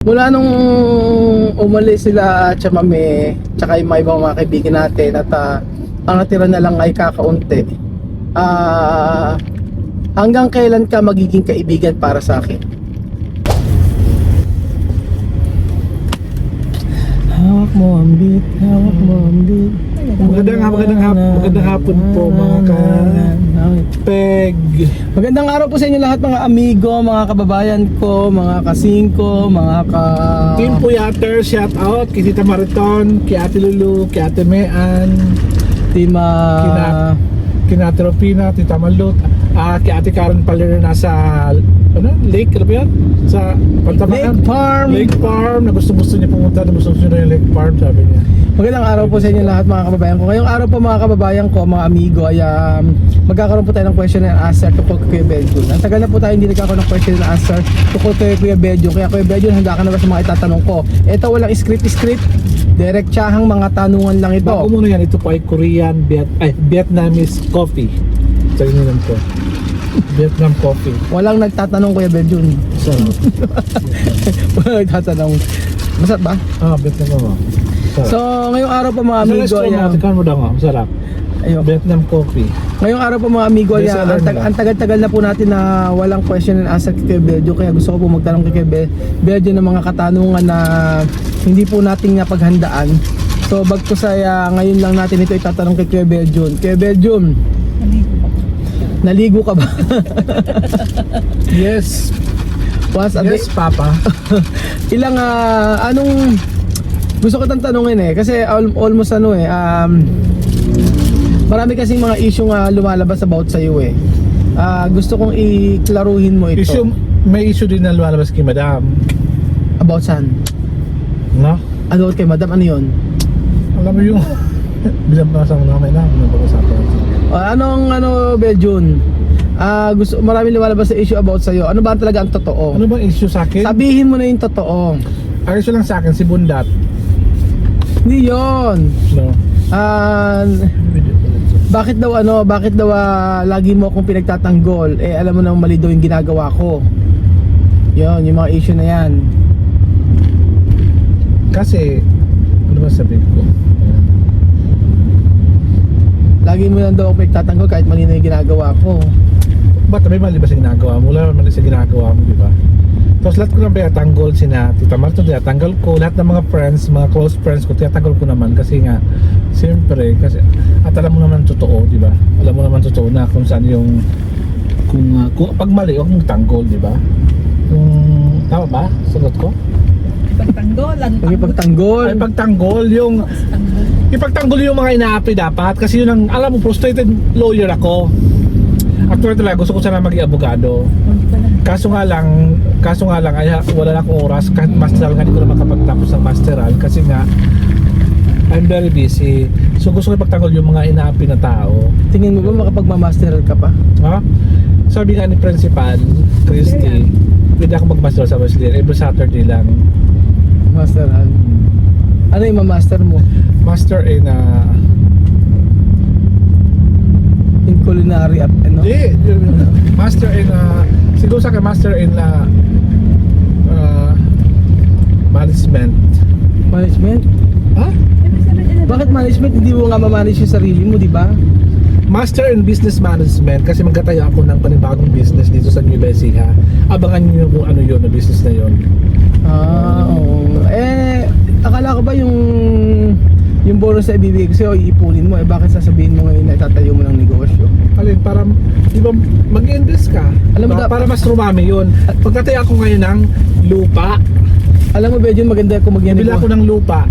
Mula nung umalis sila Chamame, tsaka yung mga ibang mga kaibigan natin at ang natira na lang ay kakaunti. Hanggang kailan ka magiging kaibigan para sa akin? Hawak mo ang beat, hawak mo ang beat. Magandang hapon po mga ka-peg. Magandang araw po sa inyo lahat mga amigo, mga kababayan ko, mga kasingko, mga ka... Team Puyater, shout out kay Tita Mariton, kay Ate Lulu, kay Ate Mean, Team kina Ate Ropina, Tita Malut, kay Ate Karen Palero nasa lake, ano ba yan? Sa Pantabangan? Lake Farm, na gusto niya pumunta, na gusto niya yung Lake Farm, sabi niya. Magandang araw po sa inyo lahat mga kababayan ko. Ngayong araw po mga kababayan ko, mga amigo, ay magkakaroon po tayo ng question and answer tungkol kay Kuya Bedjun. Ang tagal na po tayo hindi nagkakaroon ng question and answer tungkol kay Kuya Bedjun. Kaya Kuya Bedjun, handa ka na ba sa mga itatanong ko? Ito walang script, diretsahang mga tanungan lang ito. Bago muna yan, ito po ay Korean, Vietnamese coffee. Sabi nyo lang po. Vietnam coffee. Walang nagtatanong Kuya Bedjun. Sarap. Walang nagtatanong. Masarap ba? Vietnam mo. So, ngayong araw po mga amigo, Tingnan mo daw nga, masarap. Ayun. Vietnam coffee. Ngayong araw po mga amigo, ang tagal-tagal na po natin na walang question and answer kay Kuya Bedjun. Kaya gusto ko po magtanong kay Kuya Bedjun ng mga katanungan na hindi po nating napaghandaan. So bagko saya ngayon lang natin ito itatanong kay Kuya Bedjun. Kuya Bedjun, naligo ka ba? Yes. Once a Yes, day? Papa. Ilang anong gusto ko tang tanungin kasi almost marami kasing mga issue nga lumalabas about sa iyo gusto kong iklaruhin mo ito. May issue din na lumalabas kay Madam. About saan? No? About kay Madam, ano yun? Alam mo yung binabasa mo namin na pag-usapan. Bedjun? Gusto marami lumalabas sa issue about sa iyo. Ano ba talaga ang totoo? Ano bang issue sa akin? Sabihin mo na yung totoo. Ang issue lang sa akin si Bundat. Hindi yun. No. Bakit daw lagi mo akong pinagtatanggol? Alam mo nang mali daw yung ginagawa ko. Yun, yung mga issue na yan. Kasi ano ba sabihin ko? Lagi mo lang daw ako pinagtatanggol kahit mali na yung ginagawa ko. Ba't may mali ba sa ginagawa mo? Wala naman mali sa ginagawa mo, di ba? Tapos lahat ko na tinatanggol sina Tita Marto, tinatanggal ko lahat ng mga friends, mga close friends ko, tinatanggal ko naman kasi nga siyempre, kasi at alam mo naman totoo, di ba? Alam mo naman totoo na kung saan yung kung pag mali, huwag mong tanggol, di ba? Tama ba? Sagot ko? Pagtanggol yung ipagtanggol yung mga inaapi dapat kasi yun ang, alam mo, frustrated lawyer ako. Actually talaga gusto ko sana maging abogado. Kaso nga lang ay wala na akong oras kahit masteral nga, hindi ko na makapagtapos ng masteral kasi nga I'm very busy. So gusto ko ipagtanggol yung mga inaapi na tao. Tingin mo ba makapagmamasteral ka pa? Ha? Sabi nga ni Principal Christy, pwede ako magmasteral sa Wesley every Saturday lang. Masteral. Ano yung mamaster mo? Master in In culinary at ano? Hindi, master in siguro sa akin master in management. Management? Ha? Bakit management? Hindi mo nga ma-manage yung sarili mo, di ba? Master in business management kasi magkatayo ako ng panibagong business dito sa Nueva Ecija. Abangan niyo kung ano yun na business na yun. Oo. Akala ko ba yung bonus na ibibigay ko sa'yo, iipunin mo, bakit sasabihin mo ngayon na itatayo mo ng negosyo? Alin, para, di ba, mag-invest ka. Alam mo para mas rumami yun. Pagkatayo ako ngayon ng lupa, alam mo ba yun, maganda kung bila ako ng lupa.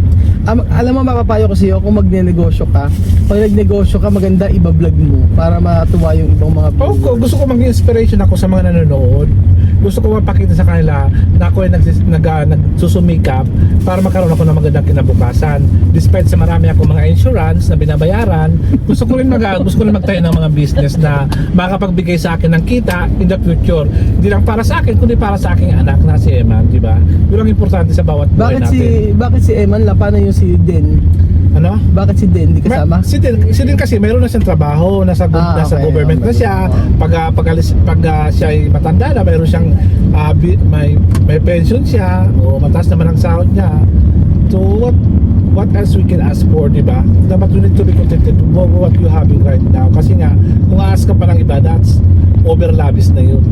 Alam mo, mapapayo ko sa'yo kung magne-negosyo ka. Pag nagnegosyo ka, maganda iba-vlog mo para matuwa yung ibang mga Oo, gusto ko maging inspiration ako sa mga nanonood. Gusto ko mapakita sa kanila na ako ay nagsusumikap para magkaroon ako ng magandang kinabukasan. Despite sa marami akong mga insurance na binabayaran, gusto ko rin magtayo ng mga business na makapagbigay sa akin ng kita in the future. Hindi lang para sa akin, kundi para sa aking anak na si Eman, di ba? Yun ang importante sa bawat buhay natin. Bakit si Eman la? Paano yung si Den? Ano? Bakit si Den hindi kasama? Si Din kasi meron na siyang trabaho, nasa Okay, government na okay. siya. Pag siya ay matanda na, meron siyang may pension siya o mataas naman ang sahod niya. So what else we can ask for, di ba? Dapat you need to be contented with what you having right now. Kasi nga, kung aas ka pa ng iba, that's overlabis na yun.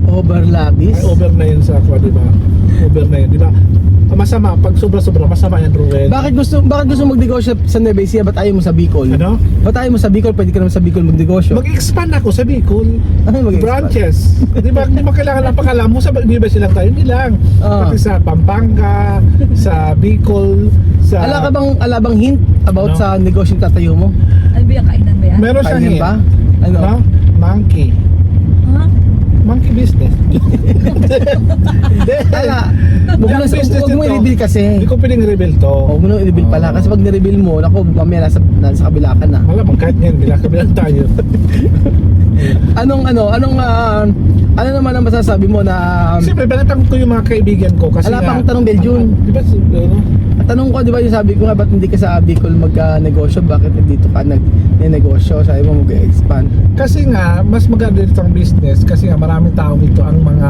Overlabis? Ay, over na yun sa ako, di ba? Over na yun, di ba? Masama, pag sobra-sobra, masama yan, Ruel. Bakit gusto magnegosyo sa Nueva Ecija? Ba't ayaw mo sa Bicol? Ano? Ba't ayaw mo sa Bicol? Pwede ka naman sa Bicol magnegosyo. Mag-expand ako sa Bicol. Ano mag-expand? Branches. Di ba? Hindi mo kailangan lang pakala mo sa iba silang tayo nilang. Ah. Pati sa Pampanga, sa Bicol, sa... Ala bang hint about Ano? sa negosyo tatayo mo? Ano ba yan? Kainan ba yan? Meron siyang Kainan hint. ba? Ano? Ano? Monkey. Ha? Monkey business. Hindi. Ala, Yung business huwag mo nito, i-reveal kasi. Hindi ko pwedeng reveal to. Huwag mo nang i-reveal pala. Kasi pag ni-reveal mo, naku, mamaya nasa kabila ka na. Malamang kahit ngayon, bila tayo. Anong ano naman ang masasabi mo na Siyempre, balitan ko yung mga kaibigan ko kasi Wala nga... pa akong tanong, Beljun. Di ba, ano? tanong ko, di ba yung sabi ko nga, ba't hindi ka sa Bicol mag-negosyo? Bakit dito ka nag-negosyo? Sabi mo mag-expand. Kasi nga, mas maganda dito ang business kasi nga maraming tao dito ang mga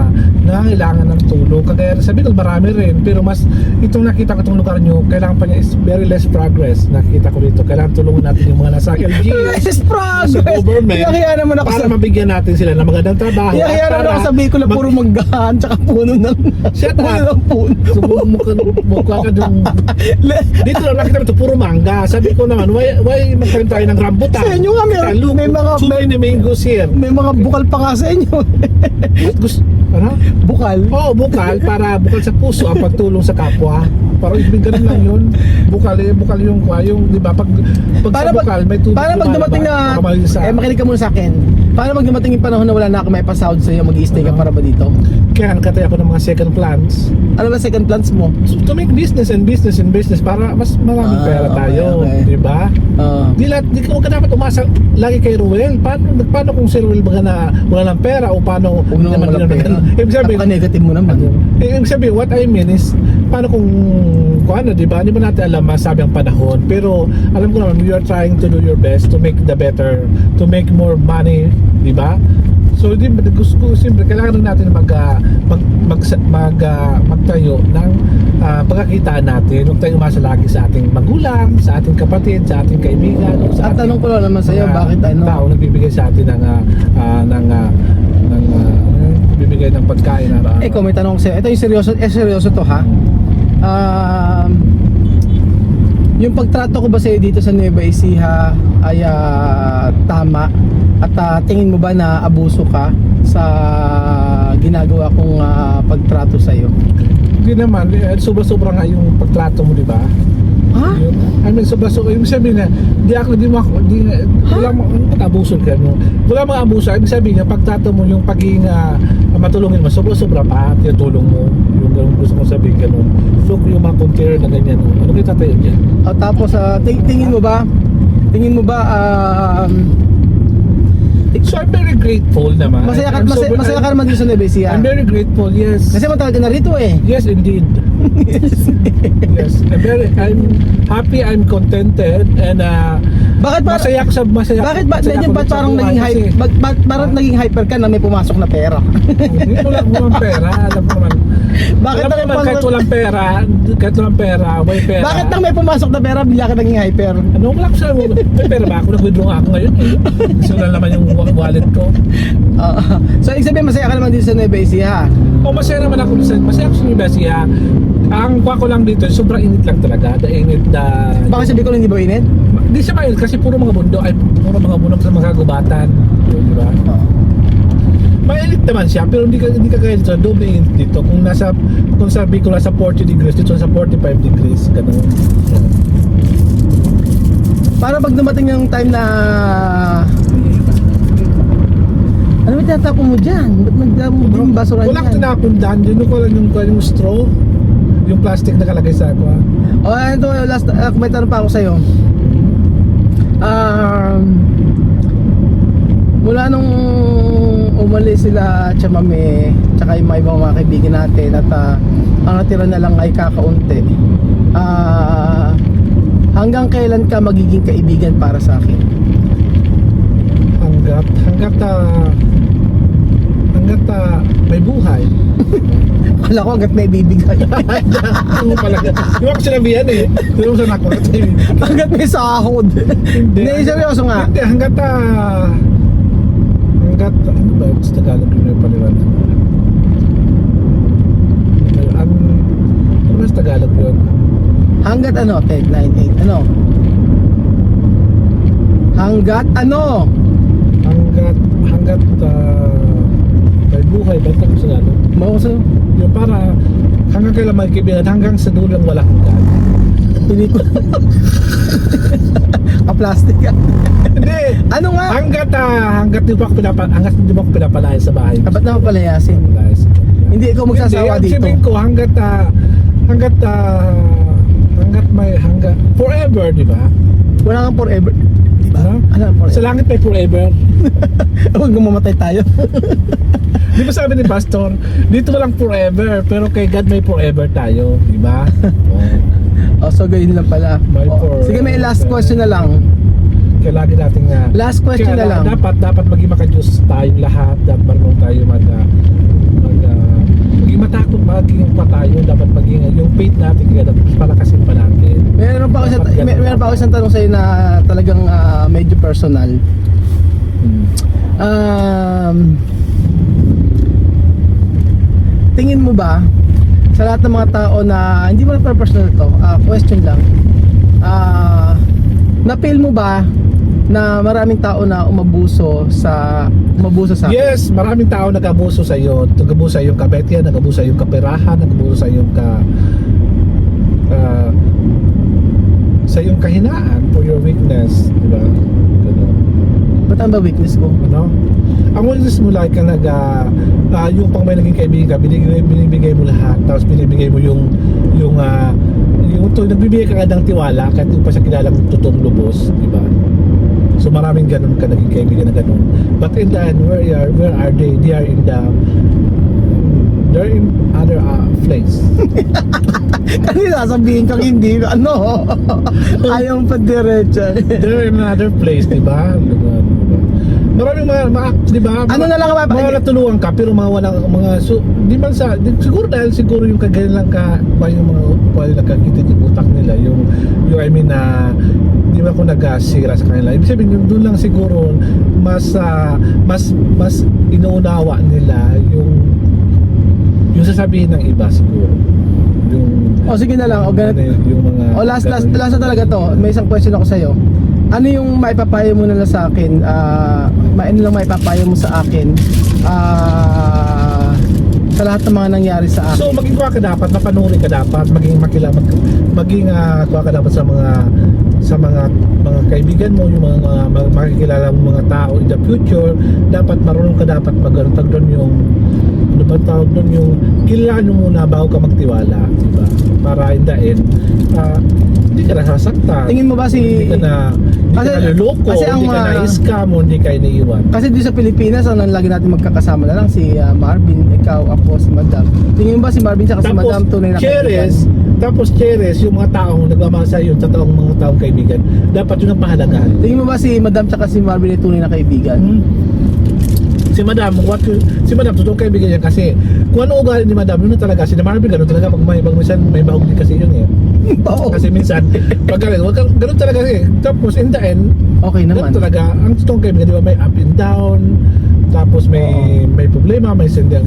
nangangailangan ng tulong. Kagaya sabi ko, marami rin. Pero mas, itong nakita ko itong lugar nyo, kailangan pa niya is very less progress. Nakita ko dito. Kailangan tulungan natin yung mga nasa LGUs, Yes, progress! sa government, Kaya naman ako para sa... mabigyan natin sila ng magandang trabaho. Kaya naman ako sa Bicol na puro manggahan, tsaka puno ng... Shut puno up! ng puno. Mukha ka dong... Dito lang nakita mo ito, puro mangga. Sabi ko naman, why magkaroon tayo ng rambutan? Sa inyo nga, may mga- so many mangoes here. May mga bukal pa nga sa inyo. Gusto, ano? Bukal. Oo, bukal sa puso ang pagtulong sa kapwa. Parang ibig ganun lang yun. Bukal yung di ba? Pag sa bukal, may tubig. Paano pag dumating na... makinig ka muna sa akin. Paano pag dumating yung panahon na wala na ako may pasahod sa'yo, mag-i-stay ka para ba dito? Kaya nakatay ako ng mga second plans. Ano ba second plans mo? To make business and business and business para mas maraming pera okay, tayo. okay. Di ba? Di ko ka dapat umasa lagi kay Ruel. Paano kung si Ruel baga na wala ng pera o paano Huwag naman wala pera. Ibig sabihin, Napaka-negative mo naman. ibig sabihin, what I mean is, paano kung ano, di ba? Hindi ba natin alam masabi ang panahon? Pero alam ko naman, you are trying to do your best to make the better, to make more money, di ba? So, gusto ko, siyempre, kailangan rin natin magtayo ng pagkakitaan natin. Huwag tayong umasa lagi sa ating magulang, sa ating kapatid, sa ating kaibigan. O sa At tanong ko lang naman sa'yo, bakit tao nagbibigay sa atin bibigay ng pagkain araw-araw. Ikaw, may tanong ko sa'yo. Ito yung seryoso to ha. Yung pagtrato ko ba sa'yo dito sa Nueva Ecija ay tama? At tingin mo ba na abuso ka sa ginagawa kong pagtrato sa'yo? Hindi naman, sobra-sobra nga yung pagtrato mo, di ba? Ha? I mean, sobra-sobra. Ibig sabihin na, wala mo, abuso ka, no? Wala mga abuso. Ibig sabihin na, pagtrato mo yung pagiging matulungin mo, sobra-sobra pa, tinutulong mo. Yung ganun gusto mo sabihin, ganun. So, yung mga compare na ganyan, ano kayo tatayo dyan? Tapos, tingin mo ba, So, I'm very grateful naman. masaya ka naman dito sa Nueva Ecija? I'm very grateful, yes. Kasi matagal ka na rito eh. Yes, indeed. Yes. I'm happy, I'm contented, and masaya ako sa Bakit parang naging parang naging hyper ka na may pumasok na pera? Hindi ko lang walang pera, alam ko naman. Bakit Alam nang naman, kahit walang pera, may pera. Bakit nang may pumasok na pera bigla ka naging hyper? Ano, wala ko sa may pera ba ako? Nag-withdraw nga ako ngayon eh. Kasi wala naman yung wallet ko. So ibig sabihin masaya ka naman dito sa Nueva Ecija. O masaya naman ako masaya ako sa Universia. Ang kuha ko lang dito, sobrang init lang talaga. Init na... Bakit sabi ko hindi ba init? Hindi siya mainit kasi puro mga bundok, puro mga bundok sa mga gubatan. Di ba? Mainit naman siya, pero hindi ka gaya dito, doble init dito. Kung sabi ko nasa 40 degrees, dito sa 45 degrees, ganun. Para pag dumating yung time na... Ano ba tinatapon mo dyan? Ba't nagdamon din yung basura Wala ko dyan? tinapon dyan, yun ko lang yung straw, yung plastic na kalagay sa ako. Ito, last, may tanong pa ako sa'yo. Mula nung umalis sila Chamame tsaka yung mga ibang mga kaibigan natin at ang natira na lang ay kakaunti, Hanggang kailan ka magiging kaibigan para sa akin? Hanggat may buhay. Akala ko hanggat may bibigay. Ano pala? Di ba ako sinabihan eh? Di ba sa ako? Hanggat may sahod. Hindi, seryoso nga. Hindi, hanggat ano ba? Sa Tagalog yun yung paliwanag. Ano ba sa Tagalog yun? Hanggat ano, Ted, 9-8, ano? Hanggat ano? Hanggat may buhay ba ito sa Tagalog? Mauso, Yung para hanggang kailan magkaibigan, hanggang sa dulo wala hanggan. hindi ko. Ka-plastic ka. Hindi! Ano nga? Hanggat di ba ako pinapalayan sa bahay? Ba't na palayasin? Hindi ikaw magsasawa Hindi, dito. ang sabihin ko hanggat forever, di ba? Wala kang forever. Diba? Ano? Ano ang Sa forever? langit may forever. Huwag mamatay tayo. Di ba sabi ni Pastor, dito walang forever, pero kay God may forever tayo, di ba? Oh, so ganyan lang pala. May Oh, forever. sige, may last question na lang. Kaya lagi natin nga Last question na lang. dapat maging makajus tayong lahat, dapat marunong tayo maging matakot, maging pa tayo, dapat maging yung faith natin, kaya dapat palakasin pa natin. Meron pa ako isang, Dapat ganun. meron pa ako isang tanong sa'yo na talagang medyo personal. Tingin mo ba sa lahat ng mga tao na hindi mo na personal to, question lang, na-feel mo ba na maraming tao na umabuso sa akin? Yes, maraming tao nag-abuso sa iyo, nag-abuso sa iyong kabetya, nag-abuso sa iyong kaperahan, nag-abuso sa iyong sa iyong kahinaan for your weakness, di ba? Ganun. Ba't ang ba weakness ko? Ano? Ang weakness mo like yung pang may naging kaibigan ka, binibigay mo lahat, tapos binibigay mo yung nagbibigay ka ng tiwala kahit hindi pa siya kilalang totoong lubos, di ba? So maraming ganun ka naging kaibigan na ganun. But in the end, where are they? They're in other place. Kasi sasabihin kang hindi, ano? Ayaw pa diretso. They're in another place, di ba? Maraming di ba? Ano na lang mga natulungan ka pero di man siguro dahil siguro yung kagayan lang ka yung mga nakakita yung utak nila yung I mean di ba ako nagsira sa kanila. Ibig sabihin yung doon lang siguro mas inuunawa nila yung sasabihin ng iba siguro. O sige na lang, o ganito. Yung mga Last na talaga to. May isang question ako sa'yo. Ano yung maipapayo mo na lang sa akin? Ano lang maipapayo mo sa akin? Sa lahat ng mga nangyari sa akin. So maging kuha ka dapat, mapanuri ka dapat, maging kuha ka dapat sa mga kaibigan mo, yung mga makikilala mong mga tao in the future. Dapat marunong ka dapat magtag doon yung yung kailangan mo muna bago ka magtiwala, diba? Para in the end hindi ka nasasaktan. Tingin mo ba Hindi ka naluloko, kasi hindi ka na-scam, hindi ka iniiwan. Kasi dito sa Pilipinas, ang lagi natin magkakasama na lang si Marvin, ikaw, ako, si Madam. Tingin mo ba si Marvin tsaka si Madam tunay na kaibigan? Tapos Cheres, yung mga taong nagmamahal sa iyo, totoong mga taong kaibigan, dapat yun ang pahalagahan. Tingin mo ba si Madam tsaka si Marvin ay tunay na kaibigan? Si Madam, totoong kaibigan niya kasi kung ano ugali ni Madam, yun na talaga. Si Marvin, gano'n talaga pag minsan may bahog din kasi yun eh. Oo. Kasi minsan, pag gano'n talaga eh. Tapos in the end, Okay naman. gano'n talaga. Ang totoong kaibigan, di ba, may up and down, tapos may problema, may sindihan,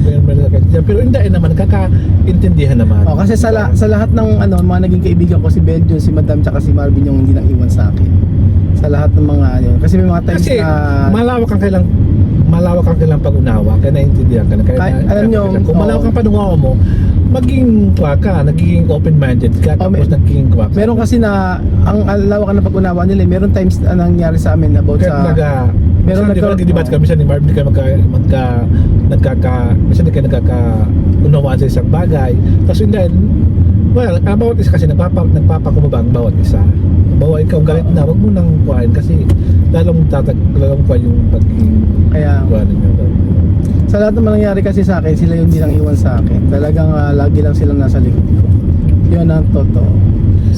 pero in the end naman, nagkakaintindihan naman. Kasi sa lahat ng mga naging kaibigan ko, si Belgium, si Madam tsaka si Marvin yung hindi nang iwan sa akin. Sa lahat ng mga kasi may mga times Kasi na malawak ang kailang pag-unawa, kaya naiintindihan ka na. Alam nyo, kung malawak ang pag-unawa mo, naging open-minded ka, tapos naging ka. meron kasi na ang lawak ng pag-unawa nila, meron times na nangyari sa amin about Kaya meron nagdidibat ka, minsan ni Marvin ka minsan ka nagkakaunawaan sa isang bagay, tapos hindi, ang bawat isa kasi nagpapakumaba ang bawat isa. Bawa ikaw galit na, wag mo nang kuhain kasi lalong kuha yung pagiging kaya kuhain niya. sa lahat ng mga nangyari kasi sa akin, sila yung hindi nang iwan sa akin. Talagang lagi lang silang nasa likod ko. Yun ang totoo.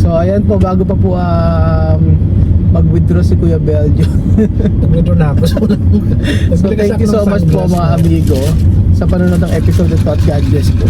So ayan po, bago pa po mag-withdraw si Kuya Beljo. Nag-withdraw na ako. So thank you so much po mga amigo sa panonood ng episode na to at God bless po.